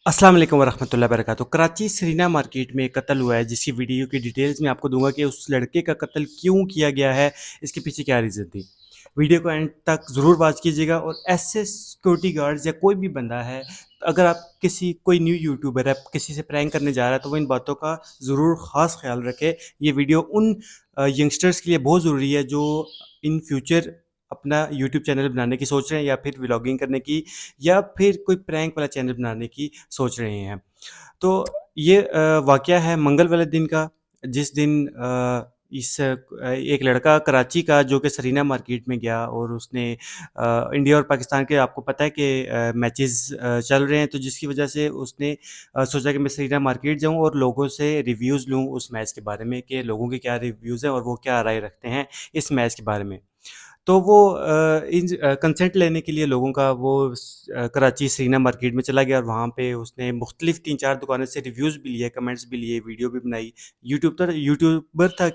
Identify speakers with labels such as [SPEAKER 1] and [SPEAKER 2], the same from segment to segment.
[SPEAKER 1] अस्सलाम वालेकुम वरहमतुल्लाहि वबरकातुहू। कराची सरीना मार्केट में एक कत्ल हुआ है जिसकी वीडियो की डिटेल्स मैं आपको दूंगा कि उस लड़के का कत्ल क्यों किया गया है, इसके पीछे क्या रीज़न थी। वीडियो को एंड तक ज़रूर वॉच कीजिएगा। और ऐसे सिक्योरिटी गार्ड्स या कोई भी बंदा है, अगर आप किसी कोई न्यू यूट्यूबर है किसी से प्रैंक करने जा रहा है तो वो इन बातों का ज़रूर ख़ास ख्याल रखे। ये वीडियो उन यंगस्टर्स के लिए बहुत ज़रूरी है जो इन फ्यूचर अपना यूट्यूब चैनल बनाने की सोच रहे हैं, या फिर व्लॉगिंग करने की, या फिर कोई प्रैंक वाला चैनल बनाने की सोच रहे हैं। तो ये वाक़या है मंगल वाले दिन का, जिस दिन एक लड़का कराची का जो कि सरीना मार्केट में गया और उसने इंडिया और पाकिस्तान के, आपको पता है कि मैचेस चल रहे हैं, तो जिसकी वजह से उसने सोचा कि मैं सरीना मार्केट जाऊं और लोगों से रिव्यूज़ लूं उस मैच के बारे में, कि लोगों के क्या रिव्यूज़ हैं और वो क्या राय रखते हैं इस मैच के बारे में। तो वो कंसेंट लेने के लिए लोगों का वो कराची सरीना मार्केट में चला गया और वहाँ पे उसने मुख्तलिफ 3-4 दुकानों से रिव्यूज़ भी लिए, कमेंट्स भी लिए, वीडियो भी बनाई। यूट्यूबर था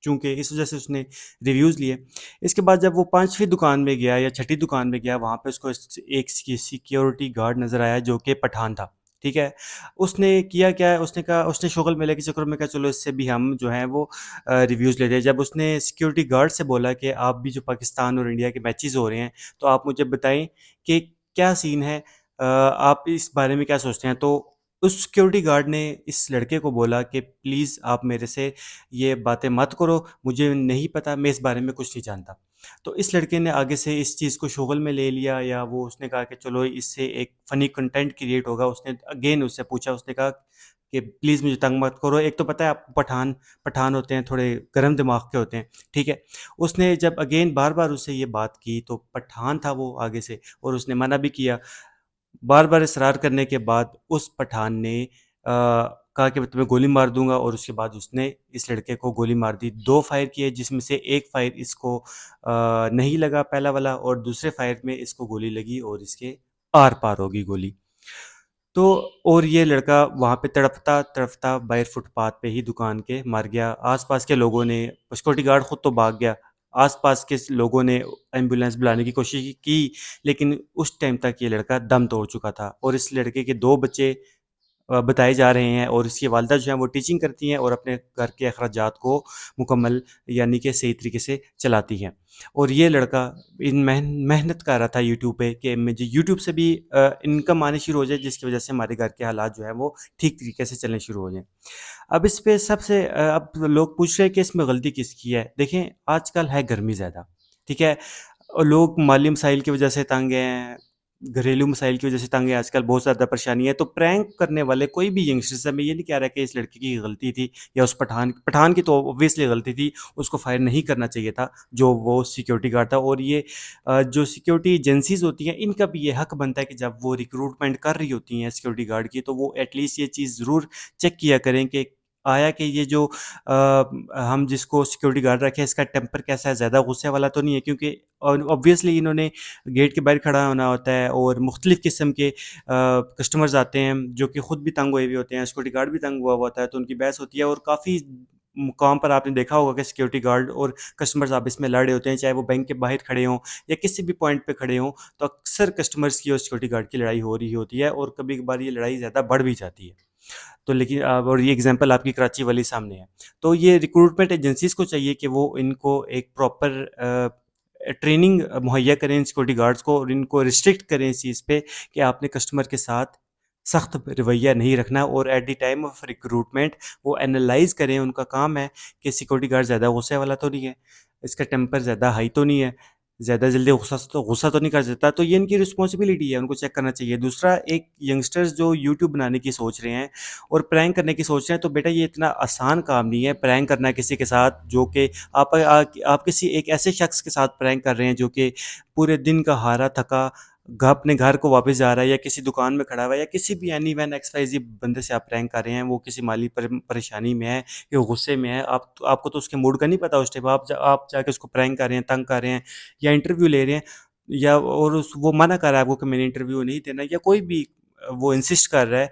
[SPEAKER 1] चूँकि, इस वजह से उसने रिव्यूज़ लिए। इसके बाद जब वो 5वीं दुकान में गया या छठी दुकान में गया, वहाँ पे उसको एक सिक्योरिटी गार्ड नज़र आया जो कि पठान था, ठीक है? उसने किया क्या है, उसने कहा, उसने शोगल मेले के चक्कर में कहा चलो इससे भी हम जो हैं वो रिव्यूज़ लेते हैं। जब उसने सिक्योरिटी गार्ड से बोला कि आप भी जो पाकिस्तान और इंडिया के मैचेस हो रहे हैं, तो आप मुझे बताएं कि क्या सीन है, आप इस बारे में क्या सोचते हैं। तो उस सिक्योरिटी गार्ड ने इस लड़के को बोला कि प्लीज़ आप मेरे से ये बातें मत करो, मुझे नहीं पता, मैं इस बारे में कुछ नहीं जानता। तो इस लड़के ने आगे से इस चीज़ को शोगल में ले लिया, या वो उसने कहा कि चलो इससे एक फ़नी कंटेंट क्रिएट होगा। उसने अगेन उससे पूछा, उसने कहा कि प्लीज़ मुझे तंग मत करो। एक तो पता है आपको पठान पठान होते हैं, थोड़े गर्म दिमाग के होते हैं, ठीक है? उसने जब अगेन बार-बार उससे ये बात की तो पठान था वो आगे से, और उसने मना भी किया। बार-बार इसरार करने के बाद उस पठान ने कहा कि मैं तुम्हें गोली मार दूँगा, और उसके बाद उसने इस लड़के को गोली मार दी। 2 फायर किए जिसमें से 1 फायर इसको नहीं लगा, पहला वाला, और दूसरे फायर में इसको गोली लगी और इसके आर-पार हो गई गोली। तो और ये लड़का वहाँ पे तड़पता-तड़पता बाहर फुटपाथ पे ही दुकान के मर गया। आस-पास के लोगों ने, सिक्योरिटी गार्ड खुद तो भाग गया। आस-पास के लोगों ने एम्बुलेंस बुलाने की कोशिश की, लेकिन उस टाइम तक ये लड़का दम तोड़ चुका था। और इस लड़के के 2 बच्चे बताए जा रहे हैं, और इसकी वालिदा जो हैं वो टीचिंग करती हैं और अपने घर के अखराजात को मुकम्मल, यानी कि सही तरीके से चलाती हैं। और ये लड़का इन मेहनत कर रहा था यूट्यूब पे कि मुझे यूट्यूब से भी इनकम आनी शुरू हो जाए, जिसकी वजह से हमारे घर के हालात जो है वो ठीक तरीके से चलने शुरू हो जाएँ। अब इस पे अब लोग पूछ रहे हैं कि इसमें गलती किसकी है? देखें, आजकल है गर्मी ज़्यादा, ठीक है? और लोग माली मसाइल की वजह से तंग हैं, घरेलू मसाइल की वजह से तंग हैं, आजकल बहुत ज़्यादा परेशानी है। तो प्रैंक करने वाले कोई भी यंगस्टर्स है, मैं ये नहीं कह रहा कि इस लड़के की गलती थी या उस पठान की, तो ऑब्वियसली गलती थी, उसको फायर नहीं करना चाहिए था, जो वो सिक्योरिटी गार्ड था। और ये जो सिक्योरिटी एजेंसीज़ होती हैं, इनका भी ये हक बनता है कि जब वो रिक्रूटमेंट कर रही होती हैं सिक्योरिटी गार्ड की, तो वो एटलीस्ट ये चीज़ ज़रूर चेक किया करें कि आया कि ये जो हम जिसको सिक्योरिटी गार्ड रखे हैं, इसका टेम्पर कैसा है, ज़्यादा गुस्से वाला तो नहीं है, क्योंकि ऑब्वियसली इन्होंने गेट के बाहर खड़ा होना होता है और मुख्तलिफ़ किस्म के कस्टमर्स आते हैं जो कि खुद भी तंग हुए हुए होते हैं, सिक्योरिटी गार्ड भी तंग हुआ हुआ होता है, तो उनकी बहस होती है। और काफ़ी मुकाम पर आपने देखा होगा कि सिक्योरिटी गार्ड और कस्टमर्स आपस में लड़ रहे होते हैं, चाहे वो बैंक के बाहर खड़े हों या किसी भी पॉइंट पे खड़े हों, तो अक्सर कस्टमर्स की और सिक्योरिटी गार्ड की लड़ाई हो रही होती है, और कभी-कभार ये लड़ाई ज़्यादा बढ़ भी जाती है। तो लेकिन और ये एग्जांपल आपकी कराची वाली सामने है। तो ये रिक्रूटमेंट एजेंसीज़ को चाहिए कि वो इनको एक प्रॉपर ट्रेनिंग मुहैया करें इन सिक्योरिटी गार्ड्स को, और इनको रिस्ट्रिक्ट करें इस चीज़ पे कि आपने कस्टमर के साथ सख्त रवैया नहीं रखना। और at the time of recruitment वो एनालाइज़ करें, उनका काम है कि सिक्योरिटी गार्ड ज़्यादा गुस्से वाला तो नहीं है, इसका टेम्पर ज़्यादा हाई तो नहीं है, ज़्यादा जल्दी गुस्सा तो नहीं कर देता। तो ये इनकी रिस्पॉन्सिबिलिटी है, उनको चेक करना चाहिए। दूसरा, एक यंगस्टर्स जो यूट्यूब बनाने की सोच रहे हैं और प्रैंक करने की सोच रहे हैं, तो बेटा ये इतना आसान काम नहीं है प्रैंक करना किसी के साथ, जो कि आप किसी एक ऐसे शख्स के साथ प्रैंक कर रहे हैं जो कि पूरे दिन का हारा थका अपने घर को वापस जा रहा है, या किसी दुकान में खड़ा हुआ है, या किसी भी एनी वन एक्स वाई जी बंदे से आप प्रैंक कर रहे हैं, वो किसी माली परेशानी में है या गुस्से में है। आपको तो उसके मूड का नहीं पता उस टाइम, आप जाके उसको प्रैंक कर रहे हैं, तंग कर रहे हैं, या इंटरव्यू ले रहे हैं, या और वो मना कर रहा है आपको कि मैंने इंटरव्यू नहीं देना, या कोई भी वो इंसिस्ट कर रहा है,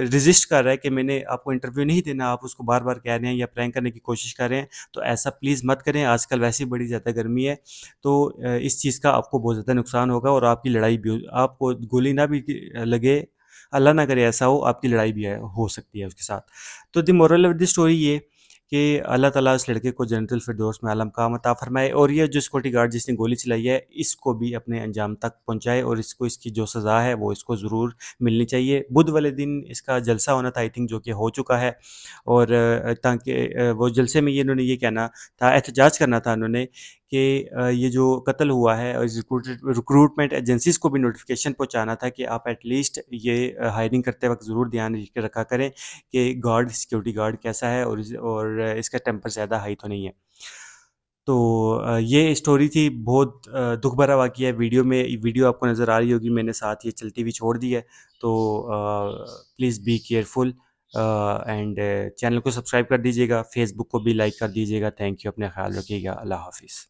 [SPEAKER 1] रेजिस्ट कर रहा है कि मैंने आपको इंटरव्यू नहीं देना, आप उसको बार बार कह रहे हैं या प्रैंक करने की कोशिश कर रहे हैं। तो ऐसा प्लीज़ मत करें, आजकल वैसे ही बड़ी ज़्यादा गर्मी है। तो इस चीज़ का आपको बहुत ज़्यादा नुकसान होगा, और आपकी लड़ाई भी आपको गोली ना भी लगे, अल्लाह ना करे ऐसा हो, आपकी लड़ाई भी हो सकती है उसके साथ। तो the moral of the story ये कि अल्लाह ताला इस लड़के को जन्नतुल फिरदौस में आला मकाम अता फ़रमाए, और ये जो सिक्योरिटी गार्ड जिसने गोली चलाई है, इसको भी अपने अंजाम तक पहुँचाए और इसको इसकी जो सज़ा है वो इसको ज़रूर मिलनी चाहिए। बुध वाले दिन इसका जलसा होना था आई थिंक, जो कि हो चुका है, और ताकि वो जलसे में ये इन्होंने ये कहना था, एहतजाज करना था उन्होंने कि ये जो कत्ल हुआ है, और रिक्रूटमेंट एजेंसीज़ को भी नोटिफ़िकेशन पहुँचाना था कि आप एटलीस्ट ये हायरिंग करते वक़्त ज़रूर ध्यान रखा करें कि सिक्योरिटी गार्ड कैसा है, और इसका टेम्पर ज़्यादा हाई तो नहीं है। तो ये स्टोरी थी, बहुत दुःख भरा वाक़या है। वीडियो आपको नज़र आ रही होगी, मैंने साथ ये चलती हुई छोड़ दी है। तो please be careful, and channel को सब्सक्राइब कर दीजिएगा, फ़ेसबुक को भी लाइक कर दीजिएगा। थैंक यू, अपना ख़्याल रखिएगा। अल्लाह हाफ़िज़।